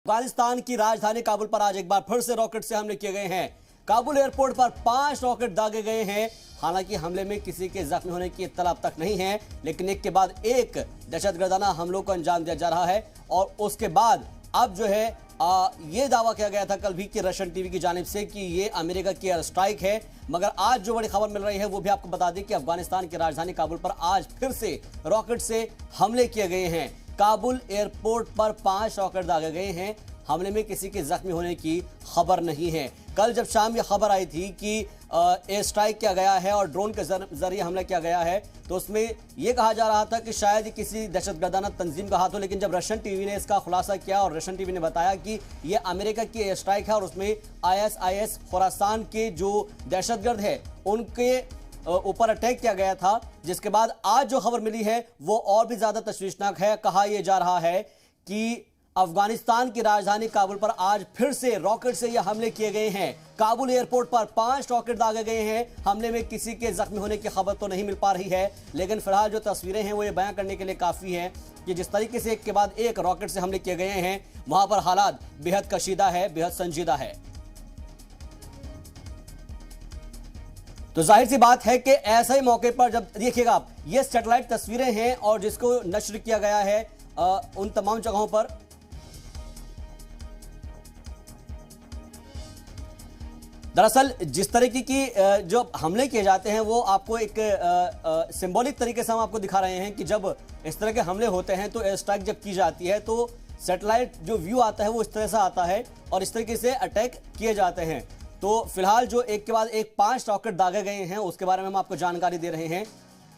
अफगानिस्तान की राजधानी काबुल पर आज एक बार फिर से रॉकेट से हमले किए गए हैं। काबुल एयरपोर्ट पर 5 रॉकेट दागे गए हैं। हालांकि हमले में किसी के जख्मी होने की इत्तला अब तक नहीं है, लेकिन एक के बाद एक दहशतगर्दाना हमलों को अंजाम दिया जा रहा है। और उसके बाद अब जो है ये दावा किया गया था कल भी कि रशियन टीवी की जानिब से कि ये अमेरिका की एयर स्ट्राइक है, मगर आज जो बड़ी खबर मिल रही है वो भी आपको बता दें कि अफगानिस्तान की राजधानी काबुल पर आज फिर से रॉकेट से हमले किए गए हैं। काबुल एयरपोर्ट पर 5 रॉकेट दागे गए हैं। हमले में किसी के जख्मी होने की खबर नहीं है। कल जब शाम ये खबर आई थी कि एयर स्ट्राइक किया गया है और ड्रोन के जरिए हमला किया गया है, तो उसमें यह कहा जा रहा था कि शायद किसी दहशतगर्दाना तंजीम का हाथ हो। लेकिन जब रशियन टीवी ने इसका खुलासा किया और रशियन टीवी ने बताया कि यह अमेरिका की एयर स्ट्राइक है और उसमें ISIS खुरासान के जो दहशतगर्द है उनके ऊपर अटैक किया गया था, जिसके बाद आज जो खबर मिली है वो और भी ज्यादा तशवीशनाक है। कहा यह जा रहा है कि अफगानिस्तान की राजधानी काबुल पर आज फिर से रॉकेट से यह हमले किए गए हैं। काबुल एयरपोर्ट पर 5 रॉकेट दागे गए हैं। हमले में किसी के जख्मी होने की खबर तो नहीं मिल पा रही है, लेकिन फिलहाल जो तस्वीरें हैं वो ये बयां करने के लिए काफी है कि जिस तरीके से एक के बाद एक रॉकेट से हमले किए गए हैं, वहां पर हालात बेहद कशीदा है, बेहद संजीदा है। तो जाहिर सी बात है कि ऐसे ही मौके पर जब देखिएगा आप, ये सैटेलाइट तस्वीरें हैं और जिसको नश्र किया गया है उन तमाम जगहों पर। दरअसल जिस तरीके की जो हमले किए जाते हैं वो आपको एक सिंबॉलिक तरीके से हम आपको दिखा रहे हैं कि जब इस तरह के हमले होते हैं तो एयर स्ट्राइक जब की जाती है तो सैटेलाइट जो व्यू आता है वो इस तरह से आता है और इस तरीके से अटैक किए जाते हैं। तो फिलहाल जो एक के बाद एक 5 रॉकेट दागे गए हैं उसके बारे में हम आपको जानकारी दे रहे हैं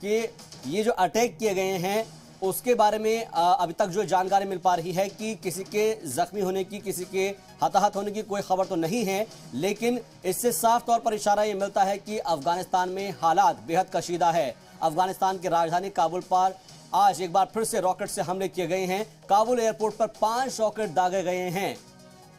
कि ये जो अटैक किए गए हैं उसके बारे में अभी तक जो जानकारी मिल पा रही है कि किसी के जख्मी होने की, किसी के हताहत होने की कोई खबर तो नहीं है, लेकिन इससे साफ तौर पर इशारा ये मिलता है कि अफगानिस्तान में हालात बेहद कशीदा है। अफगानिस्तान की राजधानी काबुल पर आज एक बार फिर से रॉकेट से हमले किए गए हैं। काबुल एयरपोर्ट पर 5 रॉकेट दागे गए हैं।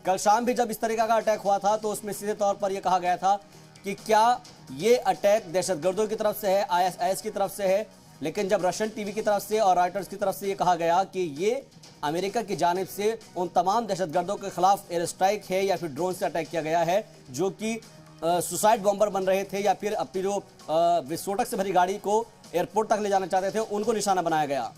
कल शाम भी जब इस तरीका का अटैक हुआ था तो उसमें सीधे तौर पर यह कहा गया था कि क्या ये अटैक दहशतगर्दों की तरफ से है, ISIS की तरफ से है, लेकिन जब रशियन टीवी की तरफ से और रॉयटर्स की तरफ से ये कहा गया कि ये अमेरिका की जानिब से उन तमाम दहशतगर्दों के खिलाफ एयर स्ट्राइक है या फिर ड्रोन से अटैक किया गया है जो कि सुसाइड बॉम्बर बन रहे थे या फिर अपनी जो विस्फोटक से भरी गाड़ी को एयरपोर्ट तक ले जाना चाहते थे उनको निशाना बनाया गया।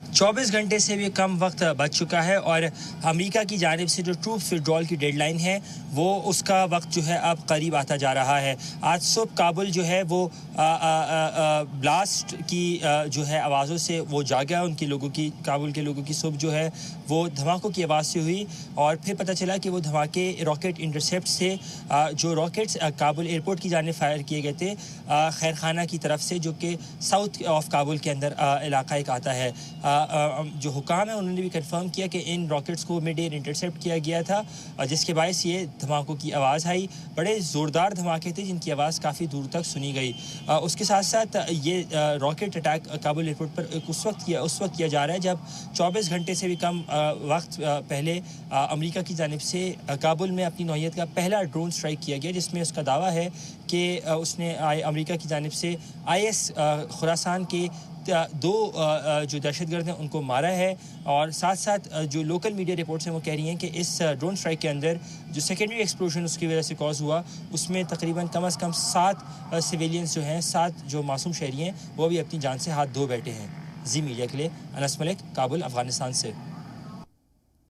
चौबीस घंटे से भी कम वक्त बच चुका है और अमेरिका की जानिब से जो ट्रूप्स विड्रॉल की डेडलाइन है वो उसका वक्त जो है अब करीब आता जा रहा है। आज सुबह काबुल जो है वो ब्लास्ट की जो है आवाज़ों से वो जागा, उनके लोगों की, काबुल के लोगों की सुबह जो है वो धमाकों की आवाज़ से हुई और फिर पता चला कि वो धमाके रॉकेट इंटरसेप्ट से जो रॉकेट्स काबुल एयरपोर्ट की जानिब फायर किए गए थे खैर खाना की तरफ से, जो कि साउथ ऑफ काबुल के अंदर इलाका एक आता है। जो हुकाम है उन्होंने भी कंफर्म किया कि इन रॉकेट्स को मिड एयर इंटरसेप्ट किया गया था, जिसके बायस ये धमाकों की आवाज़ आई। बड़े ज़ोरदार धमाके थे जिनकी आवाज़ काफ़ी दूर तक सुनी गई। उसके साथ साथ ये रॉकेट अटैक काबुल एयरपोर्ट पर उस वक्त किया जा रहा है जब 24 घंटे से भी कम वक्त पहले अमेरिका की जानिब से काबुल में अपनी नौइयत का पहला ड्रोन स्ट्राइक किया गया, जिसमें उसका दावा है कि उसने अमेरिका की जानिब से IS खुरासान के 2 जो दहशतगर्द हैं उनको मारा है। और साथ साथ जो लोकल मीडिया रिपोर्ट्स हैं वो कह रही हैं कि इस ड्रोन स्ट्राइक के अंदर जो सेकेंडरी एक्सप्लोजन उसकी वजह से कॉज हुआ उसमें तकरीबन कम से कम 7 सिविलियंस जो हैं, 7 जो मासूम शहरी हैं वो भी अपनी जान से हाथ धो बैठे हैं। जी मीडिया के लिए अनस मलिक, काबुल, अफगानिस्तान से।